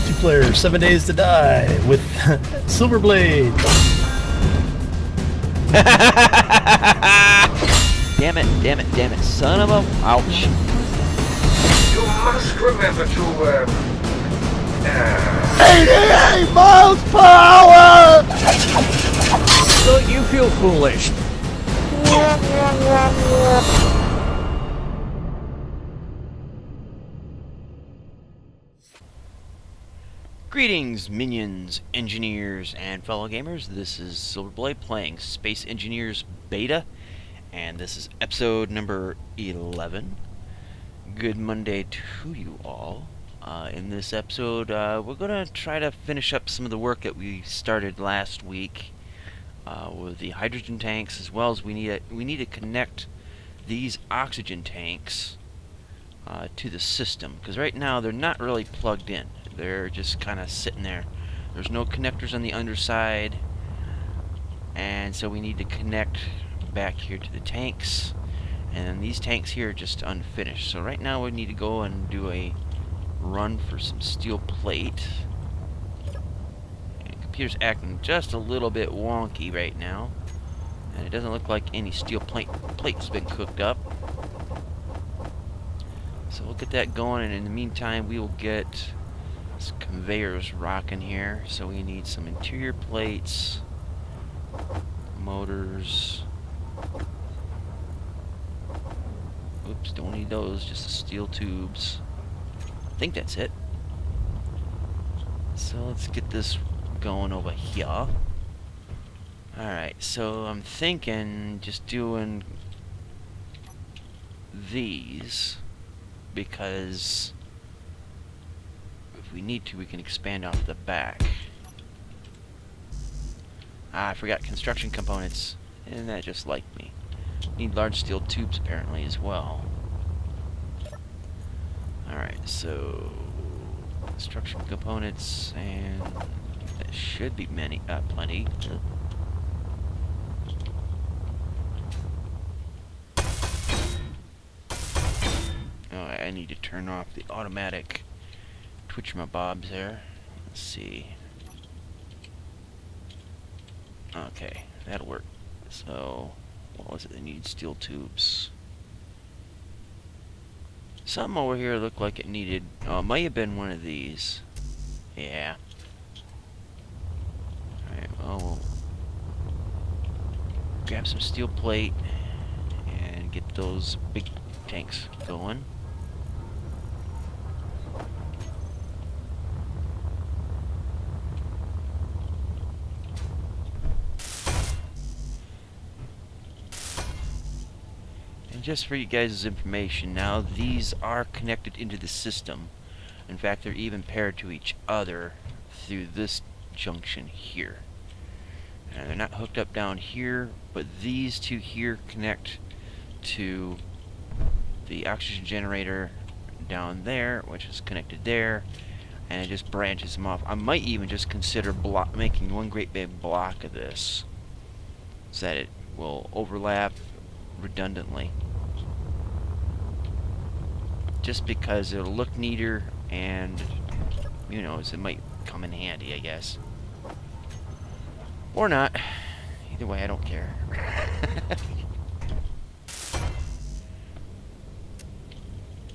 multiplayer 7 Days to Die with Silver Blade. Damn it, son of a... Ouch. You must remember to, 88 miles per hour! Don't you feel foolish? Greetings, minions, engineers, and fellow gamers. This is Silverblade playing Space Engineers Beta, and this is episode number 11. Good Monday to you all. In this episode, we're going to try to finish up some of the work that we started last week with the hydrogen tanks, as well as we need to connect these oxygen tanks to the system, because right now they're not really plugged in. They're just kind of sitting there. There's no connectors on the underside, and so we need to connect back here to the tanks, and these tanks here are just unfinished. So right now we need to go and do a run for some steel plate. And the computer's acting just a little bit wonky right now, and it doesn't look like any steel plate's been cooked up. So we'll get that going, and in the meantime we will get this conveyors rocking here. So we need some interior plates, motors. Oops, don't need those, just the steel tubes. I think that's it. So let's get this going over here. Alright, so I'm thinking just doing these, because if we need to, we can expand off the back. I forgot construction components. Isn't that just like me? Need large steel tubes apparently as well. Alright, so construction components, and that should be plenty. Oh, I need to turn off the automatic twitch-my-bobs there. Let's see. Okay, that'll work. So, what was it? They need steel tubes. Something over here looked like it needed... Oh, it might have been one of these. Yeah. Alright, well, we'll grab some steel plate and get those big tanks going. Just for you guys' information, now these are connected into the system. In fact, they're even paired to each other through this junction here. And they're not hooked up down here, but these two here connect to the oxygen generator down there, which is connected there, and it just branches them off. I might even just consider making one great big block of this, so that it will overlap redundantly. Just because it'll look neater, and who knows, it might come in handy, I guess. Or not. Either way, I don't care.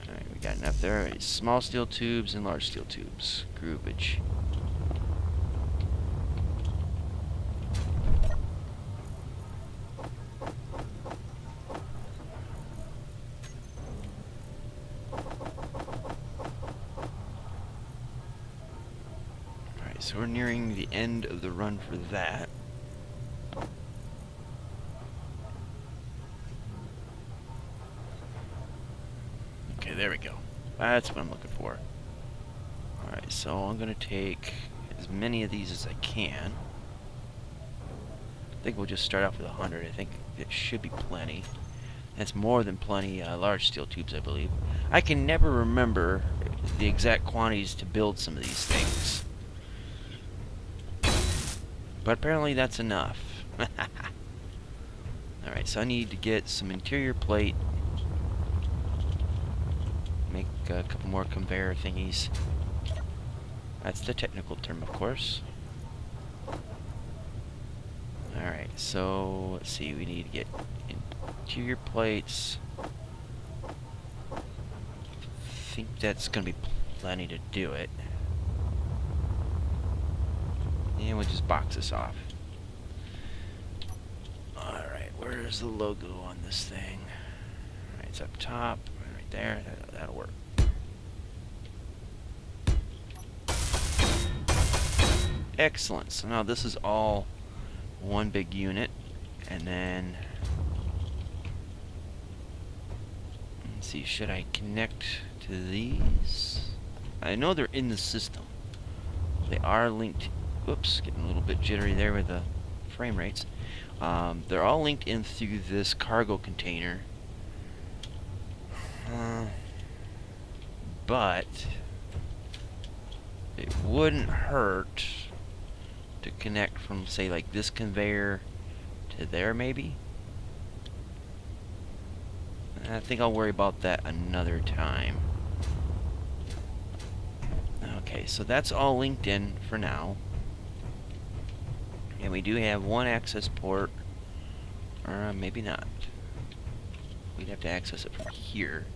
Alright, we got enough there. Right, small steel tubes and large steel tubes. Groupage. So we're nearing the end of the run for that. Okay, there we go. That's what I'm looking for. Alright, so I'm going to take as many of these as I can. I think we'll just start off with 100. I think it should be plenty. That's more than plenty large steel tubes, I believe. I can never remember the exact quantities to build some of these things. But apparently that's enough. Alright, so I need to get some interior plate. Make a couple more conveyor thingies. That's the technical term, of course. Alright, so let's see, we need to get interior plates. I think that's going to be plenty to do it. And we'll just box this off. Alright, where's the logo on this thing? Alright, it's up top, right there, that'll work. Excellent, so now this is all one big unit, and then let's see, should I connect to these? I know they're in the system. They are linked. Oops, getting a little bit jittery there with the frame rates. They're all linked in through this cargo container. But it wouldn't hurt to connect from, say, like this conveyor to there, maybe. I think I'll worry about that another time. Okay, so that's all linked in for now. And we do have one access port, or maybe not. We'd have to access it from here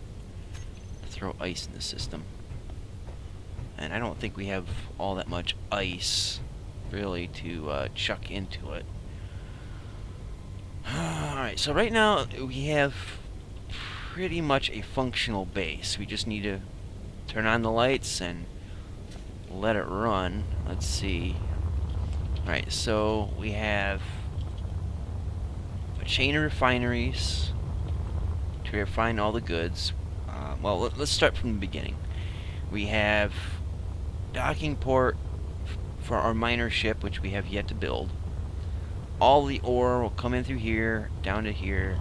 to throw ice in the system. And I don't think we have all that much ice really to chuck into it. Alright, so right now we have pretty much a functional base. We just need to turn on the lights and let it run. Let's see. Alright, so we have a chain of refineries to refine all the goods. Well, let's start from the beginning. We have docking port for our miner ship, which we have yet to build. All the ore will come in through here, down to here,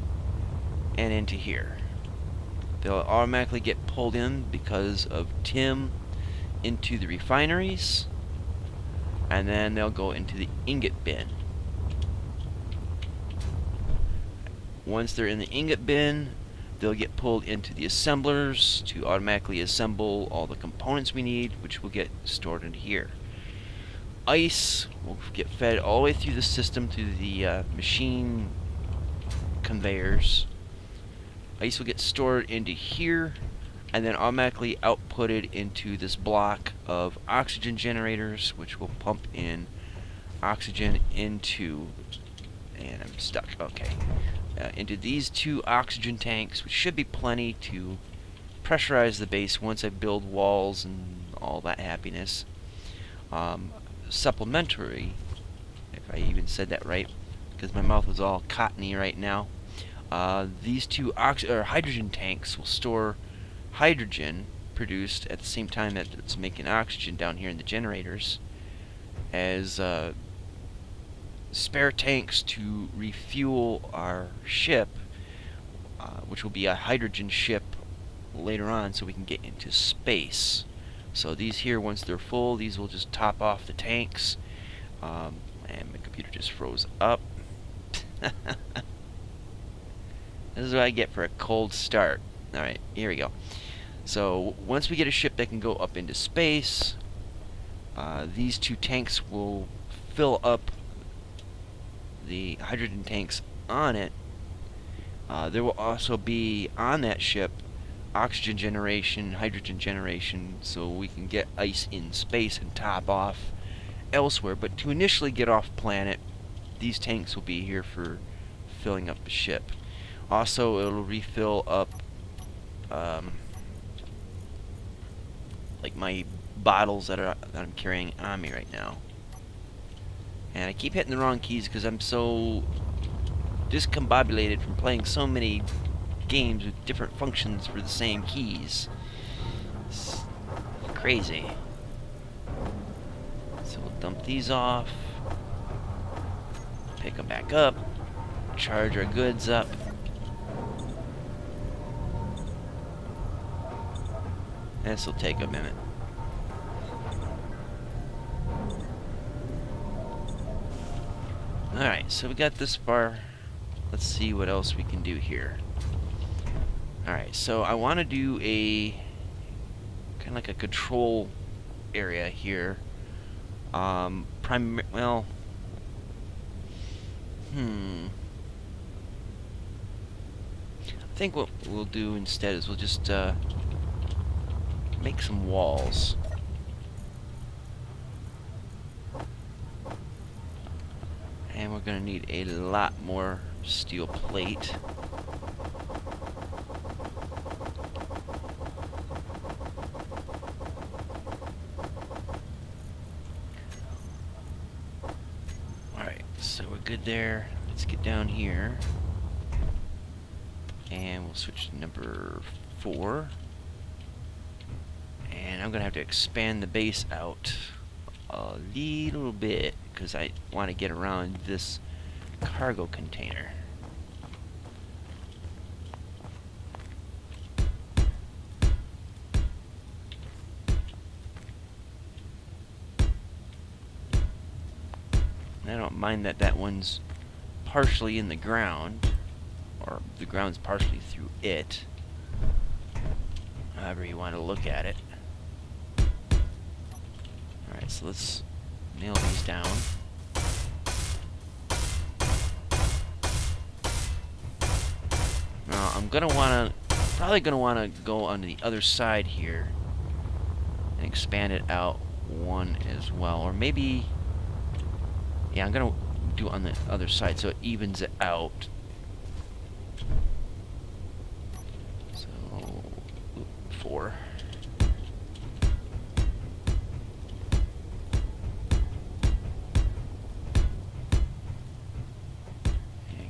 and into here. They'll automatically get pulled in because of Tim into the refineries, and then they'll go into the ingot bin. Once they're in the ingot bin, they'll get pulled into the assemblers to automatically assemble all the components we need, which will get stored into here. Ice will get fed all the way through the system to the machine conveyors. Ice will get stored into here and then automatically outputted into this block of oxygen generators, which will pump in oxygen into, and I'm stuck, okay, into these two oxygen tanks, which should be plenty to pressurize the base once I build walls and all that happiness. Supplementary, if I even said that right, because my mouth was all cottony right now, these two hydrogen tanks will store hydrogen produced at the same time that it's making oxygen down here in the generators as spare tanks to refuel our ship, which will be a hydrogen ship later on, so we can get into space. So these here, once they're full, these will just top off the tanks. And my computer just froze up. This is what I get for a cold start. Alright, here we go. So once we get a ship that can go up into space, these two tanks will fill up the hydrogen tanks on it. There will also be on that ship oxygen generation, hydrogen generation, so we can get ice in space and top off elsewhere. But to initially get off planet, these tanks will be here for filling up the ship. Also, it'll refill up like my bottles that I'm carrying on me right now. And I keep hitting the wrong keys because I'm so discombobulated from playing so many games with different functions for the same keys. It's crazy. So we'll dump these off, pick them back up, charge our goods up. This will take a minute. Alright, so we got this far. Let's see what else we can do here. Alright, so I want to do a kind of like a control area here. Well, I think what we'll do instead is we'll just make some walls. And we're gonna need a lot more steel plate. Alright, so we're good there. Let's get down here. And we'll switch to number 4. And I'm gonna have to expand the base out a little bit because I want to get around this cargo container. And I don't mind that that one's partially in the ground, or the ground's partially through it, however you want to look at it. Alright, so let's nail these down. Now I'm probably gonna wanna go on the other side here and expand it out one as well, or maybe, yeah, I'm gonna do it on the other side so it evens it out. So 4.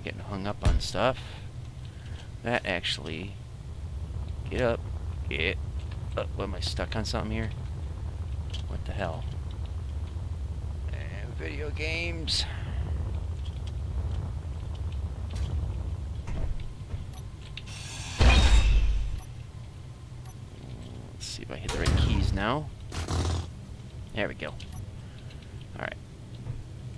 Getting hung up on stuff. That actually... Get up. Get up. What, am I stuck on something here? What the hell? And video games. Let's see if I hit the right keys now. There we go. Alright.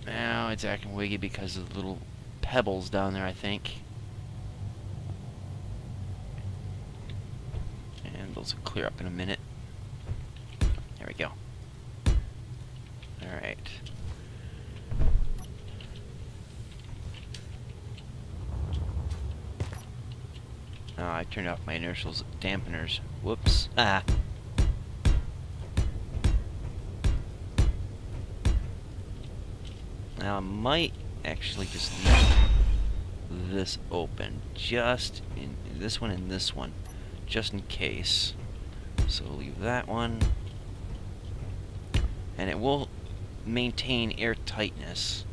Now it's acting wiggy because of the little pebbles down there, I think. And those will clear up in a minute. There we go. Alright. Oh, I turned off my inertial dampeners. Whoops. Ah. Now I might actually just leave this open, just in this one and this one, just in case. So we'll leave that one, and it will maintain air tightness.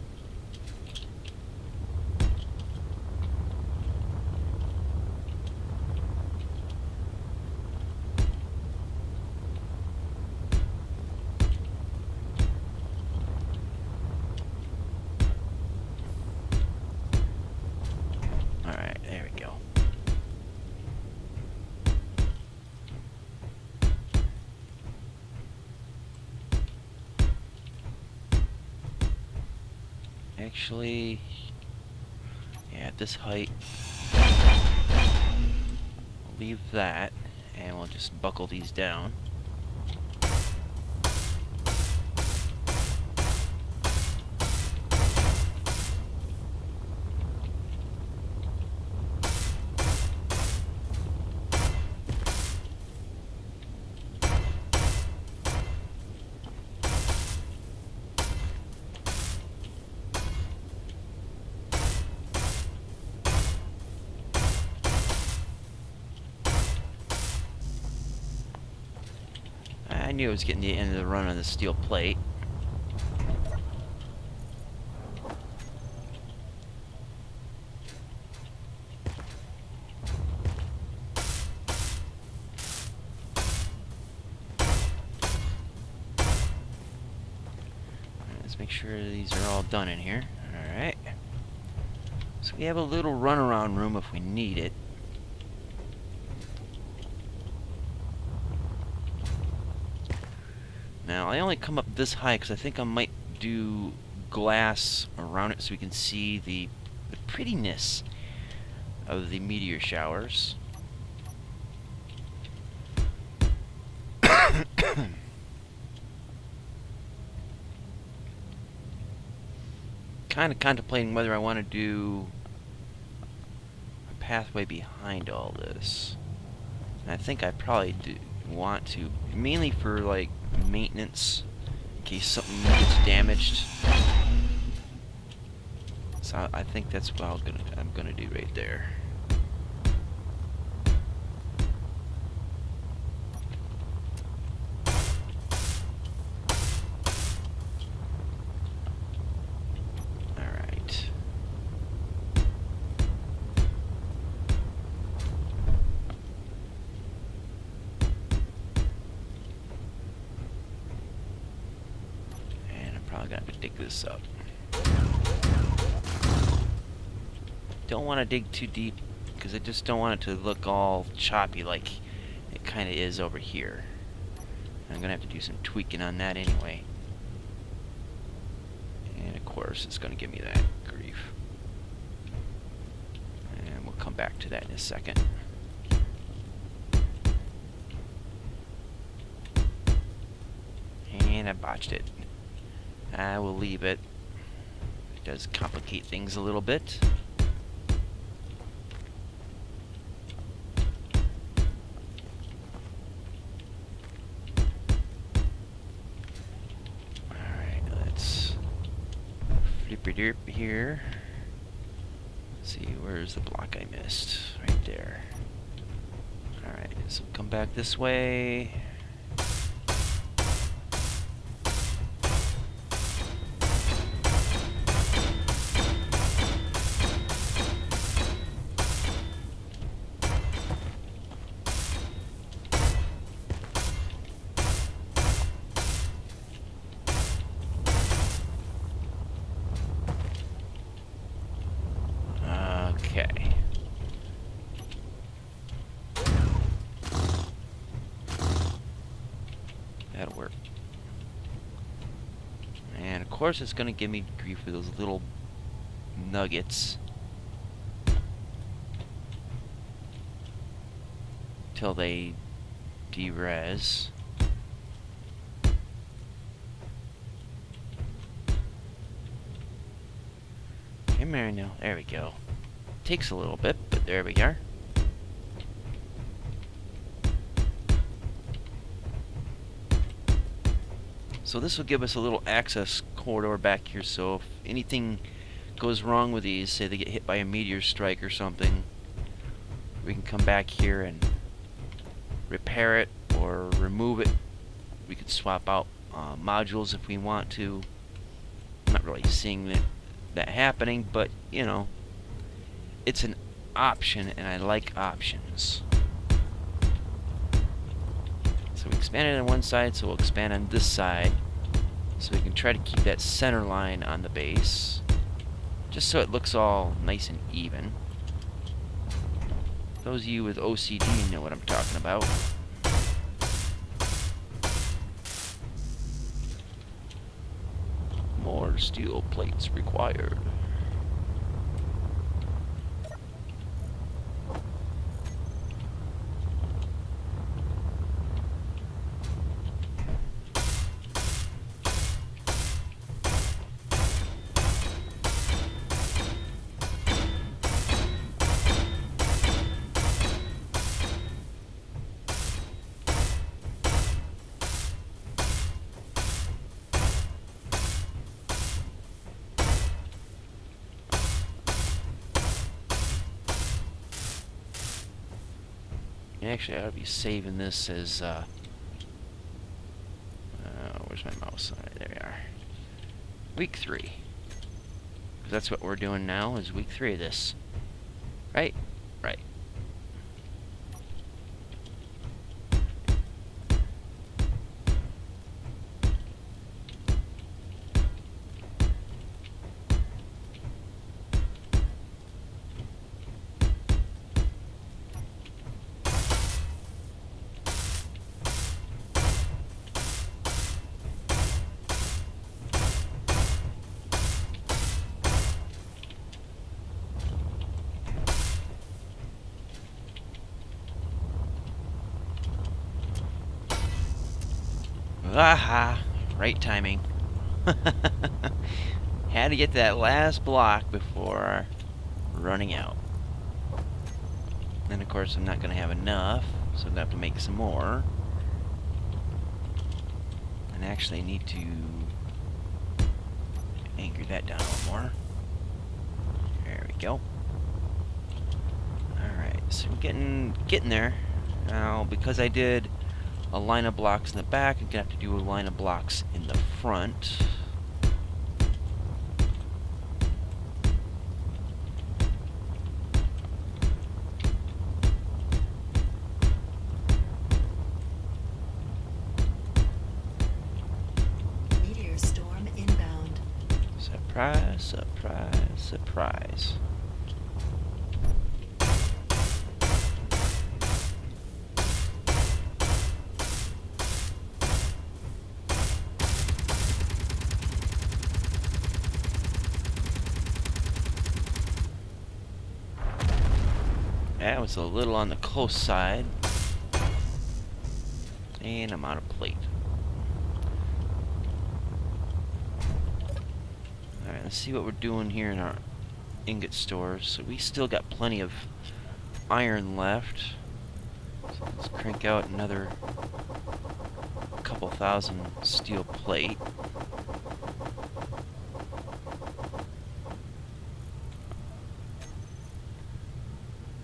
Actually, yeah, at this height, we'll leave that, and we'll just buckle these down. I knew I was getting the end of the run on the steel plate. Let's make sure these are all done in here. Alright. So we have a little runaround room if we need it. Now, I only come up this high because I think I might do glass around it so we can see the prettiness of the meteor showers. kind of contemplating whether I want to do a pathway behind all this. And I think I probably do want to, mainly for like maintenance, in case something gets damaged. So I think that's what I'm gonna do right there. I'm gonna have to dig this up. Don't want to dig too deep because I just don't want it to look all choppy like it kind of is over here. I'm gonna have to do some tweaking on that anyway. And of course it's gonna give me that grief. And we'll come back to that in a second. And I botched it. I will leave it. It does complicate things a little bit. Alright, let's flip it up here. Let's see, where's the block I missed? Right there. Alright, so come back this way. Okay. That'll work. And of course it's gonna give me grief with those little nuggets. Till they de-res. Come here now. There we go. Takes a little bit, but there we are. So this will give us a little access corridor back here, so if anything goes wrong with these, say they get hit by a meteor strike or something, we can come back here and repair it or remove it. We could swap out modules if we want to. I'm not really seeing that happening, but you know, it's an option and I like options. So we expanded on one side, so we'll expand on this side so we can try to keep that center line on the base just so it looks all nice and even. Those of you with OCD know what I'm talking about. More steel plates required. Actually, I ought to be saving this as, where's my mouse? Alright, there we are. Week 3. 'Cause that's what we're doing now, is week 3 of this. Right? Right. Aha! Right timing. Had to get that last block before running out. And of course I'm not going to have enough, so I'm going to have to make some more. And actually I need to anchor that down a little more. There we go. Alright, so we're getting there. Now, because I did a line of blocks in the back, I'm going to have to do a line of blocks in the front. Meteor storm inbound. Surprise, surprise, surprise. That was a little on the close side. And I'm out of plate. Alright, let's see what we're doing here in our ingot stores. So we still got plenty of iron left. So let's crank out another couple thousand steel plate.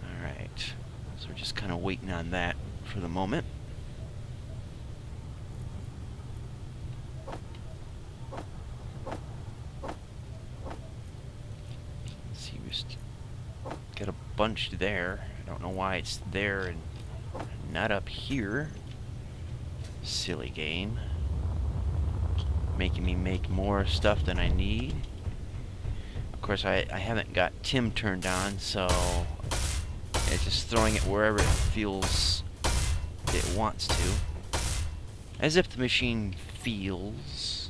Alright, so we're just kind of waiting on that for the moment. See, we just got a bunch there. I don't know why it's there and not up here. Silly game. Making me make more stuff than I need. Of course, I haven't got Tim turned on, so it's just throwing it wherever it feels it wants to. As if the machine feels.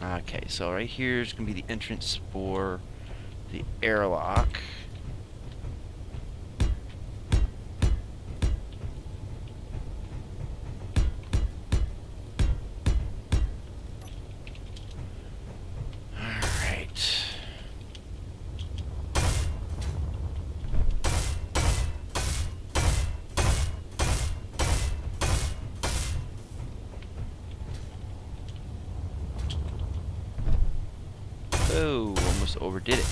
Okay, so right here is going to be the entrance for the airlock. Alright. Oh, almost overdid it.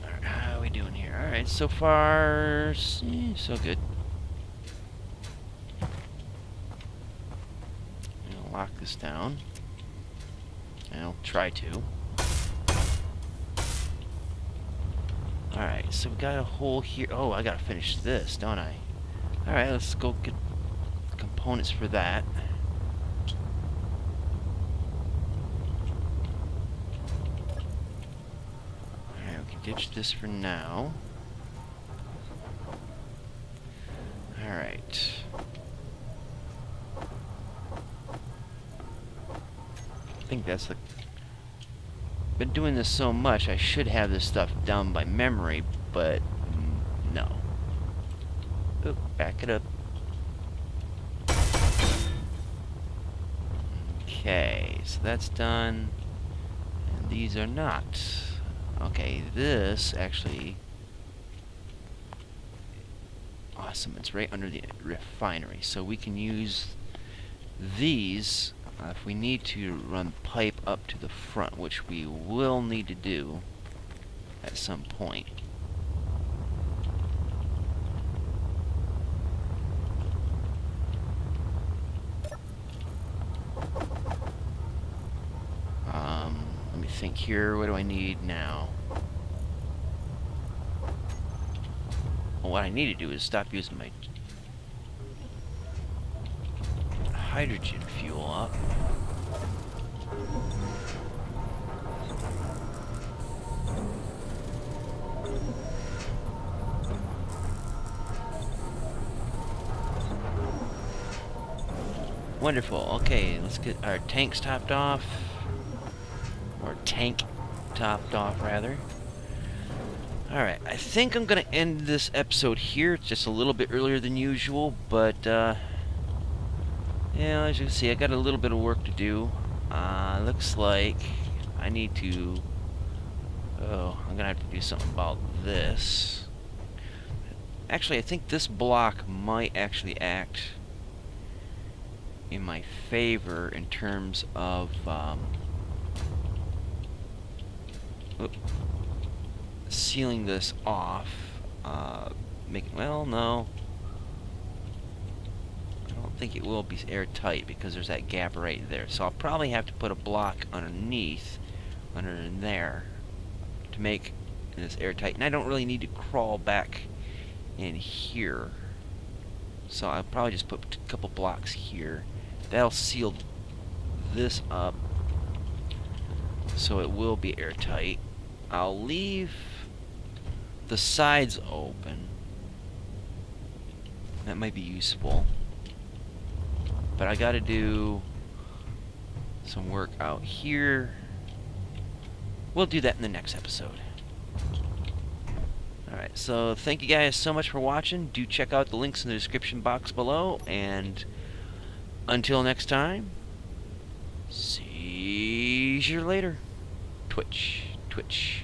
Alright, how are we doing here? Alright, so far, so good. I'll lock this down. I'll try to. Alright, so we got a hole here. Oh, I gotta finish this, don't I? Alright, let's go get components for that. Alright, we can ditch this for now. Alright. I think that's the... Been doing this so much, I should have this stuff done by memory, but no. Oop, back it up. Okay, so that's done. And these are not. Okay, this actually... Awesome, it's right under the refinery. So we can use these if we need to run pipe up to the front, which we will need to do at some point. Let me think here. What do I need now? Well, what I need to do is stop using my hydrogen fuel up. Wonderful. Okay, let's get our tanks topped off. or tank topped off rather. Alright, I think I'm gonna end this episode here. It's just a little bit earlier than usual, but yeah, as you can see, I got a little bit of work to do. Looks like I need to... Oh, I'm gonna have to do something about this. Actually, I think this block might actually act in my favor in terms of sealing this off. Well, no. I don't think it will be airtight because there's that gap right there. So I'll probably have to put a block underneath, under in there, to make this airtight. And I don't really need to crawl back in here. So I'll probably just put a couple blocks here. That'll seal this up so it will be airtight. I'll leave the sides open. That might be useful. But I gotta do some work out here. We'll do that in the next episode. Alright, so thank you guys so much for watching. Do check out the links in the description box below. And until next time, see you later. Twitch.